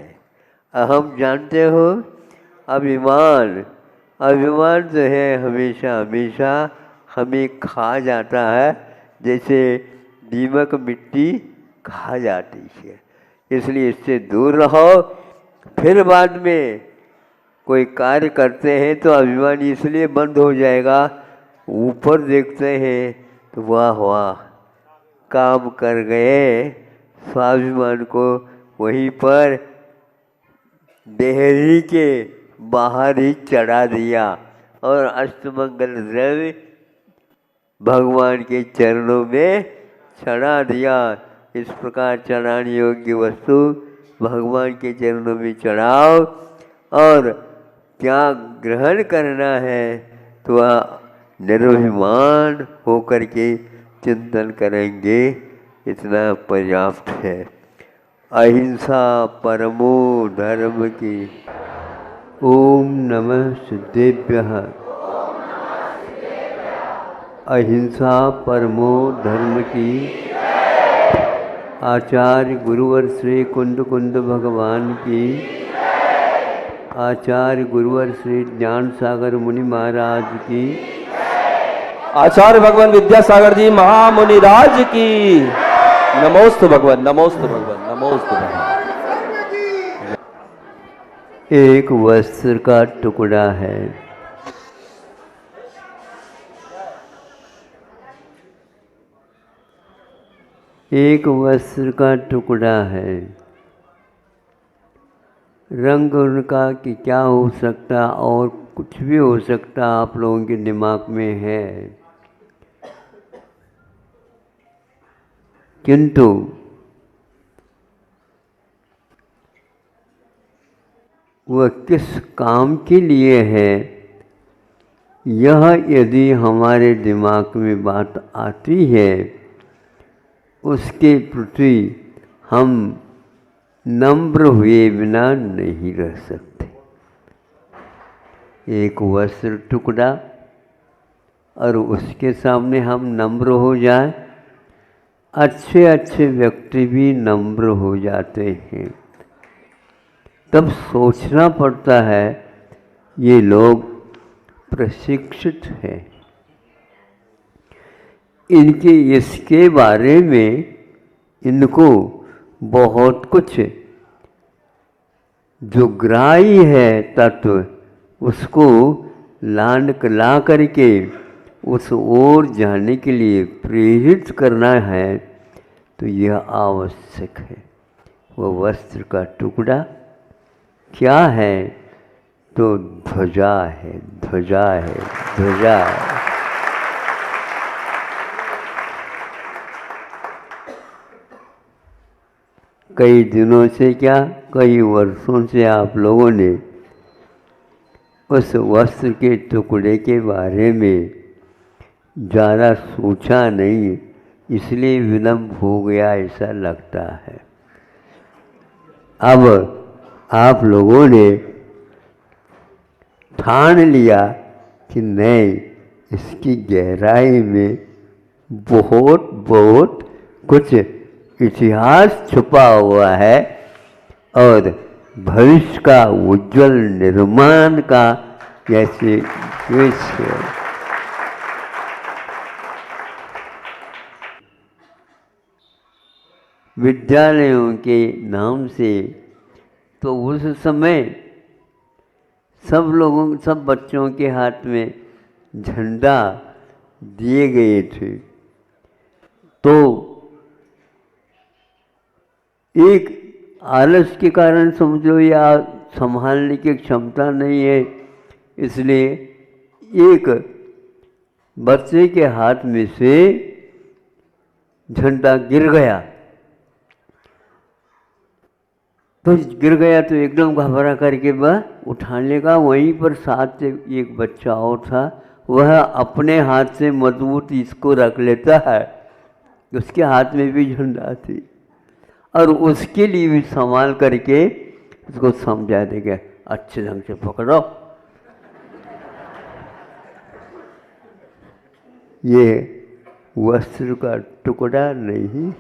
अहम जानते हो, अभिमान। अभिमान जो है हमेशा हमेशा हमें खा जाता है, जैसे दीमक मिट्टी खा जाती है। इसलिए इससे दूर रहो। फिर बाद में कोई कार्य करते हैं तो अभिमान इसलिए बंद हो जाएगा, ऊपर देखते हैं तो वाह वाह काम कर गए, स्वाभिमान को वहीं पर देहरी के बाहर ही चढ़ा दिया और अष्टमंगल द्रव्य भगवान के चरणों में चढ़ा दिया। इस प्रकार चढ़ाने योग्य वस्तु भगवान के चरणों में चढ़ाओ, और क्या ग्रहण करना है तो वह निर्भिमान होकर के चिंतन करेंगे, इतना पर्याप्त है। अहिंसा परमो धर्म की। ओम नमः सिद्धेभ्यः। अहिंसा परमो धर्म की। आचार्य गुरुवर श्री कुंद कुंद भगवान की। आचार्य गुरुवर श्री ज्ञान सागर मुनि महाराज की। आचार्य भगवान विद्यासागर जी महामुनि राज की। नमोस्तु भगवान, नमोस्तु भगवान, नमोस्तु भगवान। एक वस्त्र का टुकड़ा है, एक वस्त्र का टुकड़ा है। रंग उनका कि क्या हो सकता, और कुछ भी हो सकता आप लोगों के दिमाग में है, किंतु वह किस काम के लिए है, यह यदि हमारे दिमाग में बात आती है, उसके प्रति हम नम्र हुए बिना नहीं रह सकते। एक वस्त्र टुकड़ा और उसके सामने हम नम्र हो जाए, अच्छे अच्छे व्यक्ति भी नम्र हो जाते हैं। तब सोचना पड़ता है ये लोग प्रशिक्षित हैं, इनके इसके बारे में इनको बहुत कुछ जो ग्राही है तत्व, उसको ला करके उस ओर जाने के लिए प्रेरित करना है, तो यह आवश्यक है। वह वस्त्र का टुकड़ा क्या है, तो ध्वजा है, ध्वजा है, ध्वजा है। कई दिनों से, क्या कई वर्षों से आप लोगों ने उस वस्त्र के टुकड़े के बारे में ज़्यादा सोचा नहीं, इसलिए विलम्ब हो गया ऐसा लगता है। अब आप लोगों ने ठान लिया कि नहीं, इसकी गहराई में बहुत बहुत कुछ इतिहास छुपा हुआ है, और भविष्य का उज्जवल निर्माण का जैसे विषय। विद्यालयों के नाम से तो उस समय सब बच्चों के हाथ में झंडा दिए गए थे। तो एक आलस के कारण समझो, या संभालने की क्षमता नहीं है, इसलिए एक बच्चे के हाथ में से झंडा गिर गया। तो गिर गया तो एकदम घबरा करके वह उठाने का, वहीं पर साथ से एक बच्चा और था, वह अपने हाथ से मजबूत इसको रख लेता है, उसके हाथ में भी झंडा थी, और उसके लिए भी संभाल करके उसको समझा देगा, अच्छे ढंग से पकड़ो। ये वस्त्र का टुकड़ा नहीं,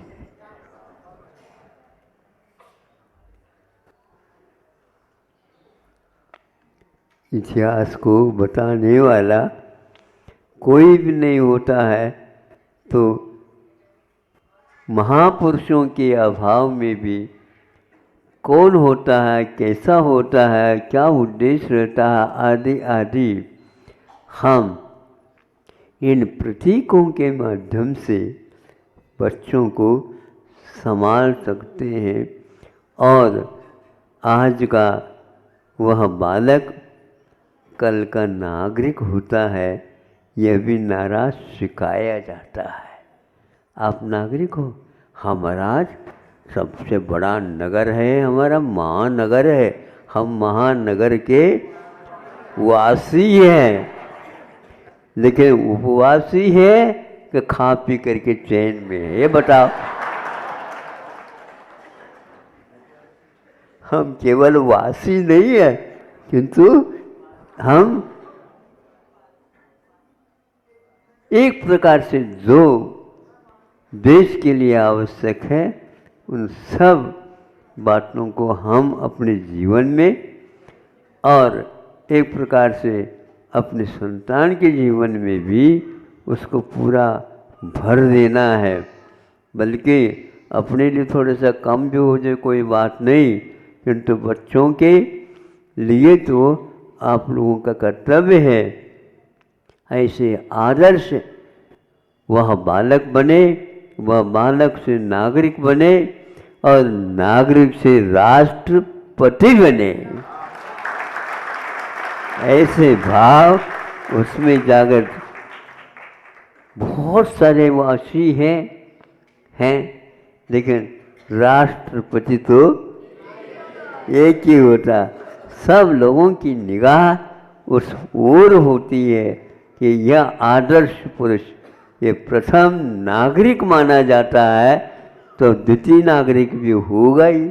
इतिहास को बताने वाला कोई भी नहीं होता है। तो महापुरुषों के अभाव में भी कौन होता है, कैसा होता है, क्या उद्देश्य रहता है, आदि आदि हम इन प्रतीकों के माध्यम से बच्चों को संभाल सकते हैं। और आज का वह बालक कल का नागरिक होता है, यह भी नारा सिखाया जाता है। आप नागरिक हो, हमारा सबसे बड़ा नगर है, हमारा महानगर है, हम महानगर के वासी हैं, लेकिन उपवासी है कि खा पी करके चैन में है, ये बताओ। हम केवल वासी नहीं है, किंतु हम एक प्रकार से जो देश के लिए आवश्यक है उन सब बातों को हम अपने जीवन में और एक प्रकार से अपने संतान के जीवन में भी उसको पूरा भर देना है। बल्कि अपने लिए थोड़ा सा कम भी हो जाए कोई बात नहीं, किंतु बच्चों के लिए तो आप लोगों का कर्तव्य है ऐसे आदर्श वह बालक बने, वह बालक से नागरिक बने और नागरिक से राष्ट्रपति बने। ऐसे भाव उसमें जागर बहुत सारे वासी हैं, लेकिन राष्ट्रपति तो एक ही होता। सब लोगों की निगाह उस ओर होती है कि यह आदर्श पुरुष ये प्रथम नागरिक माना जाता है, तो द्वितीय नागरिक भी हो गई,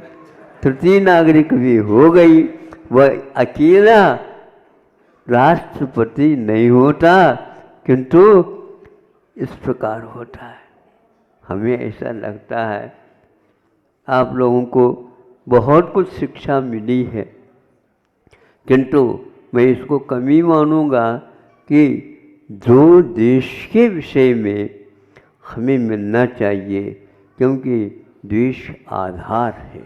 तृतीय नागरिक भी हो गई। वह अकेला राष्ट्रपति नहीं होता, किंतु इस प्रकार होता है। हमें ऐसा लगता है आप लोगों को बहुत कुछ शिक्षा मिली है, किंतु मैं इसको कमी मानूंगा कि जो देश के विषय में हमें मिलना चाहिए, क्योंकि देश आधार है,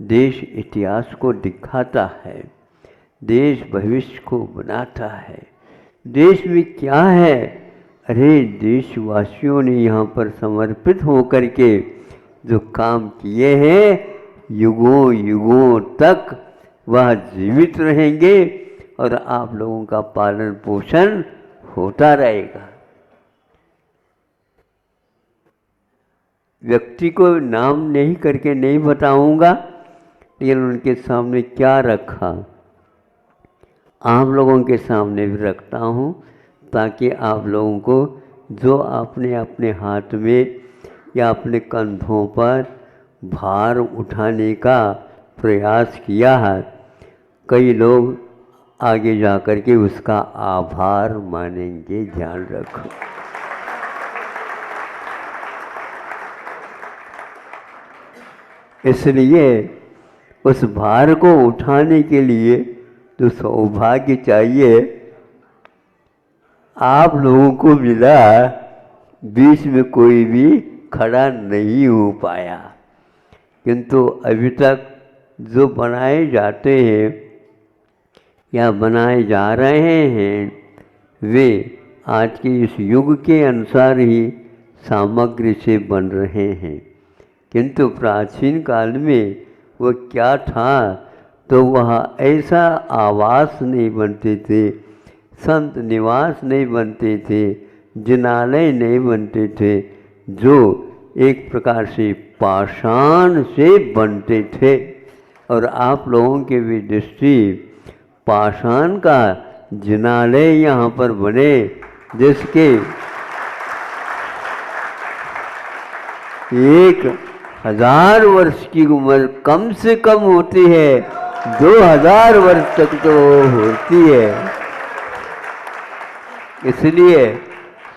देश इतिहास को दिखाता है, देश भविष्य को बनाता है। देश में क्या है, अरे देशवासियों ने यहाँ पर समर्पित होकर के जो काम किए हैं, युगों युगों तक वह जीवित रहेंगे और आप लोगों का पालन पोषण होता रहेगा। व्यक्ति को नाम नहीं करके नहीं बताऊंगा, लेकिन उनके सामने क्या रखा आप लोगों के सामने भी रखता हूँ, ताकि आप लोगों को जो आपने अपने हाथ में या अपने कंधों पर भार उठाने का प्रयास किया है, कई लोग आगे जा कर के उसका आभार मानेंगे, ध्यान रखो। इसलिए उस भार को उठाने के लिए जो सौभाग्य चाहिए आप लोगों को मिला, बीच में कोई भी खड़ा नहीं हो पाया। किंतु अभी तक जो बनाए जाते हैं या बनाए जा रहे हैं, वे आज के इस युग के अनुसार ही सामग्री से बन रहे हैं। किंतु प्राचीन काल में वो क्या था, तो वहाँ ऐसा आवास नहीं बनते थे, संत निवास नहीं बनते थे, जिनालय नहीं बनते थे, जो एक प्रकार से पाषाण से बनते थे। और आप लोगों के भी दृष्टि पाषाण का जिनालय यहाँ पर बने, जिसके 1000 वर्ष की उम्र कम से कम होती है, 2000 वर्ष तक तो होती है। इसलिए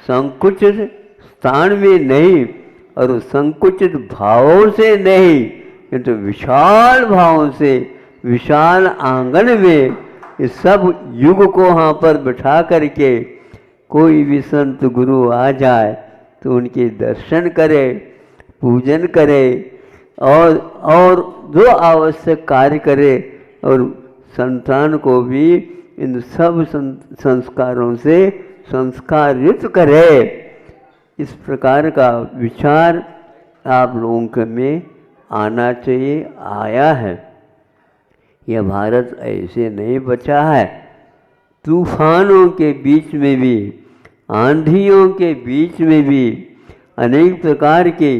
संकुचित स्थान में नहीं और संकुचित भावों से नहीं, किंतु विशाल भावों से विशाल आंगन में इस सब युग को वहाँ पर बिठा करके कोई भी संत गुरु आ जाए तो उनके दर्शन करे, पूजन करे और जो आवश्यक कार्य करे और संतान को भी इन सब संस्कारों से संस्कारित करे। इस प्रकार का विचार आप लोगों के में आना चाहिए, आया है। यह भारत ऐसे नहीं बचा है। तूफानों के बीच में भी, आंधियों के बीच में भी, अनेक प्रकार के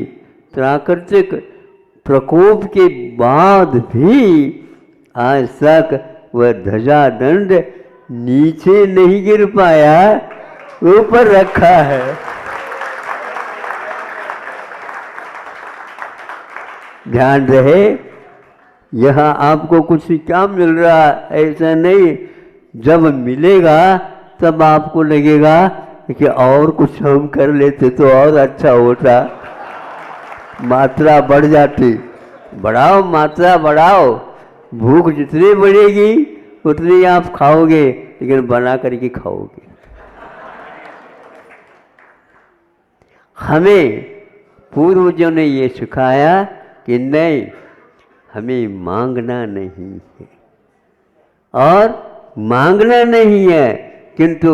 प्राकृतिक प्रकोप के बाद भी आज तक वह ध्वजा दंड नीचे नहीं गिर पाया, ऊपर रखा है। ध्यान रहे, यहाँ आपको कुछ क्या मिल रहा ऐसा नहीं, जब मिलेगा तब आपको लगेगा कि और कुछ हम कर लेते तो और अच्छा होता, मात्रा बढ़ जाती। बढ़ाओ, मात्रा बढ़ाओ, भूख जितनी बढ़ेगी उतनी आप खाओगे, लेकिन बना करके खाओगे। हमें पूर्वजों ने ये सिखाया कि नहीं, हमें मांगना नहीं है और मांगना नहीं है, किंतु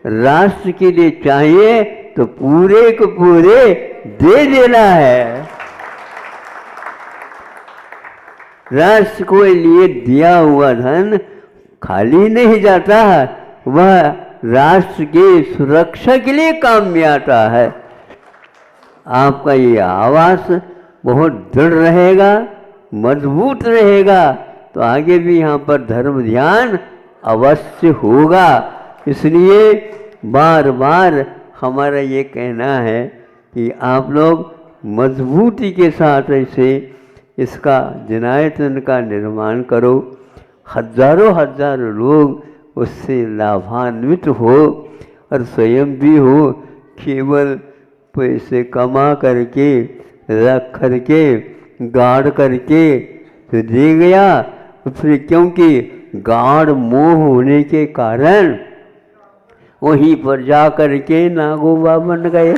राष्ट्र के लिए चाहिए तो पूरे को पूरे दे देना है। राष्ट्र को लिए दिया हुआ धन खाली नहीं जाता, वह राष्ट्र की सुरक्षा के लिए काम में आता है। आपका ये आवास बहुत दृढ़ रहेगा, मजबूत रहेगा, तो आगे भी यहाँ पर धर्म ध्यान अवश्य होगा। इसलिए बार बार हमारा ये कहना है कि आप लोग मजबूती के साथ ऐसे इसका जिनायतन का निर्माण करो, हजारों हजारों लोग उससे लाभान्वित हो और स्वयं भी हो। केवल पैसे कमा करके रख करके गाड़ करके तो दे गया, फिर क्योंकि गाढ़ मोह होने के कारण वहीं पर जा करके नागोबा बन गए।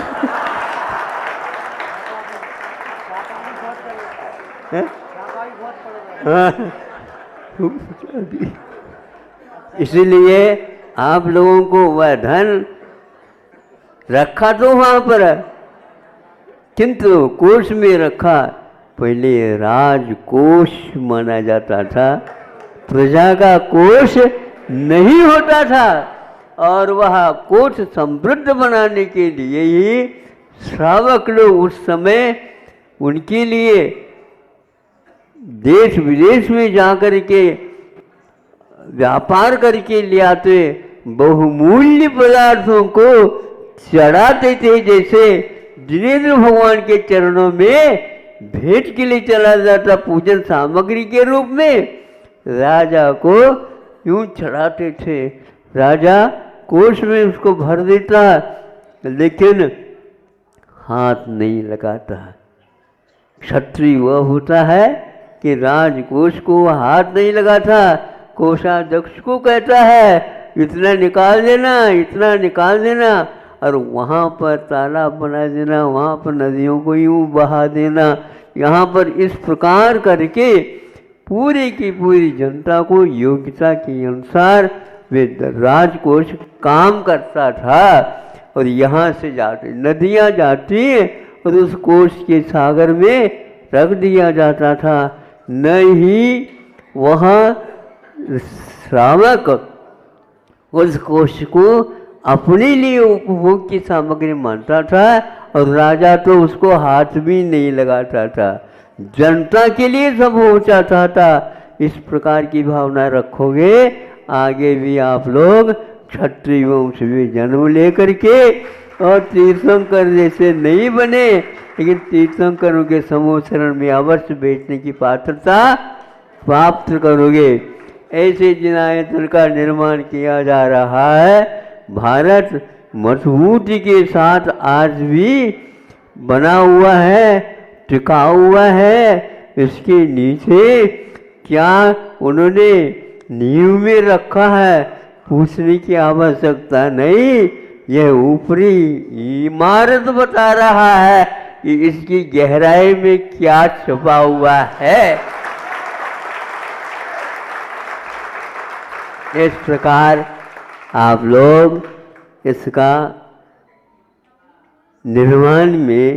इसलिए आप लोगों को वह धन रखा तो वहां पर, किंतु कोष में रखा। पहले राजकोष माना जाता था, प्रजा का कोष नहीं होता था, और वह कोष समृद्ध बनाने के लिए ही श्रावक लोग उस समय उनके लिए देश विदेश में जाकर के व्यापार करके ले आते, बहुमूल्य पदार्थों को चढ़ाते थे। जैसे जिनेंद्र भगवान के चरणों में भेंट के लिए चला जाता, पूजन सामग्री के रूप में राजा को यूं चढ़ाते थे। राजा कोष में उसको भर देता, लेकिन हाथ नहीं लगाता। क्षत्रिय वह होता है कि राजकोष को हाथ नहीं लगाता, कोषाध्यक्ष को कहता है इतना निकाल देना, इतना निकाल देना, और वहाँ पर तालाब बना देना, वहाँ पर नदियों को यूँ बहा देना। यहाँ पर इस प्रकार करके पूरी की पूरी जनता को योग्यता के अनुसार वे राजकोष काम करता था। और यहाँ से जाते नदियाँ जाती और उस कोष के सागर में रख दिया जाता था। न ही वहाँ श्रावक उस कोष को अपने लिए उपभोग की सामग्री मानता था और राजा तो उसको हाथ भी नहीं लगाता था, जनता के लिए सब हो जाता था। इस प्रकार की भावना रखोगे, आगे भी आप लोग क्षत्रिय वंश में जन्म लेकर के और तीर्थंकर जैसे नहीं बने, लेकिन तीर्थंकरों के समूह शरण में अवश्य बैठने की पात्रता प्राप्त करोगे। ऐसे जिनायतन का निर्माण किया जा रहा है। भारत मजबूती के साथ आज भी बना हुआ है, टिका हुआ है। इसके नीचे क्या उन्होंने नींव में रखा है पूछने की आवश्यकता नहीं, यह ऊपरी इमारत बता रहा है कि इसकी गहराई में क्या छुपा हुआ है। इस प्रकार आप लोग इसका निर्माण में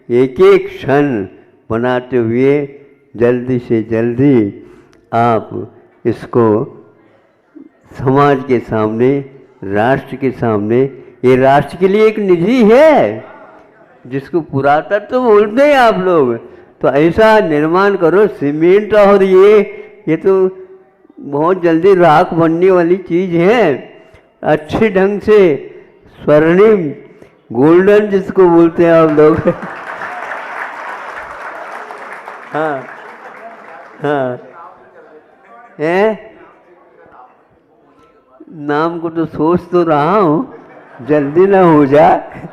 एक एक क्षण बनाते हुए जल्दी से जल्दी आप इसको समाज के सामने, राष्ट्र के सामने, ये राष्ट्र के लिए एक निधि है जिसको पुरातत्व तो बोलते हैं आप लोग, तो ऐसा निर्माण करो। सीमेंट और ये तो बहुत जल्दी राख बनने वाली चीज़ है। अच्छे ढंग से स्वर्णिम गोल्डन जिसको बोलते हैं आप लोग हाँ हाँ है, नाम को तो सोच तो रहा हूँ, जल्दी ना हो जाए,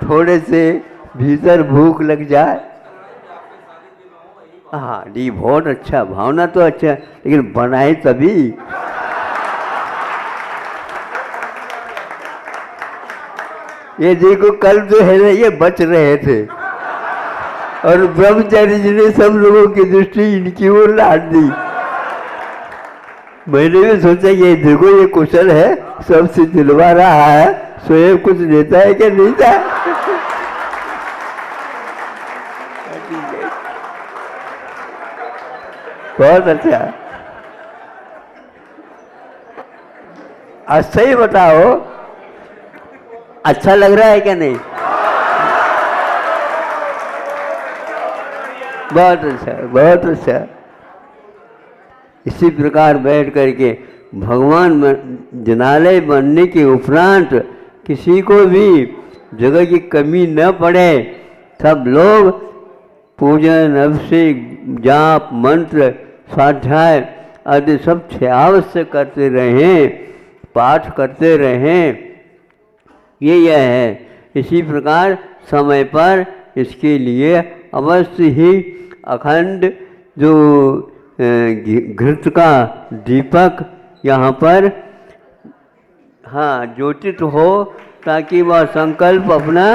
थोड़े से भीतर भूख लग जाए। हाँ जी, बहुत अच्छा, भावना तो अच्छा, लेकिन बनाए तभी। ये देखो कल जो है ना, ये बच रहे थे और ब्रह्मचारी जी ने सब लोगों की दृष्टि इनकी ओर लाद दी। मैंने भी सोचा ये देखो ये कुशल है, सबसे दिलवा रहा है, स्वयं कुछ देता है क्या नहीं था। बहुत अच्छा, अच्छा ही बताओ, अच्छा लग रहा है क्या नहीं? बहुत अच्छा, बहुत अच्छा। इसी प्रकार बैठ करके भगवान जनालय बनने के उपरांत किसी को भी जगह की कमी न पड़े, सब लोग पूजन, अभिषेक, जाप, मंत्र, स्वाध्याय आदि सब अवश्य करते रहें, पाठ करते रहें। यह है। इसी प्रकार समय पर इसके लिए अवश्य ही अखंड जो घृत का दीपक यहाँ पर हाँ ज्योतित हो, ताकि वह संकल्प अपना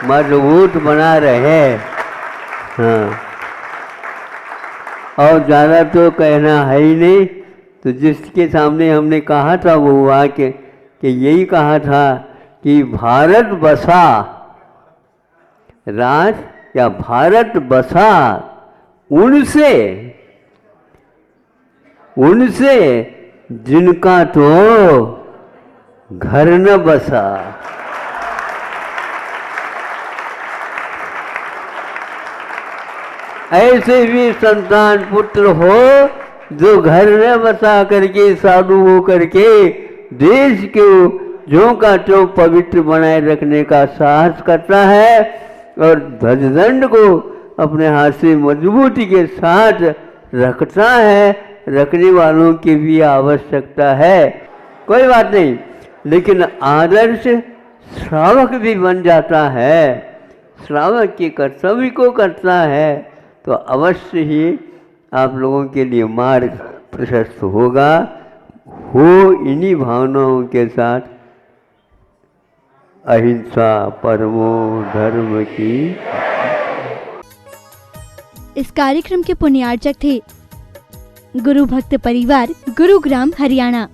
मजबूत बना रहे। हाँ, और ज़्यादा तो कहना है ही नहीं। तो जिसके सामने हमने कहा था वो वाक्य कि यही कहा था कि भारत बसा राज या भारत बसा उनसे जिनका तो घर न बसा। ऐसे भी संतान पुत्र हो जो घर न बसा करके साधु हो करके देश के ज्यों का त्यों पवित्र बनाए रखने का साहस करता है और ध्वजदंड को अपने हाथ से मजबूती के साथ रखता है। रखने वालों की भी आवश्यकता है, कोई बात नहीं, लेकिन आदर्श श्रावक भी बन जाता है, श्रावक के कर्तव्य को करता है, तो अवश्य ही आप लोगों के लिए मार्ग प्रशस्त होगा। हो इन्हीं भावनाओं के साथ अहिंसा परमो धर्म की। इस कार्यक्रम के पुण्यार्चक थे गुरु भक्त परिवार, गुरुग्राम, हरियाणा।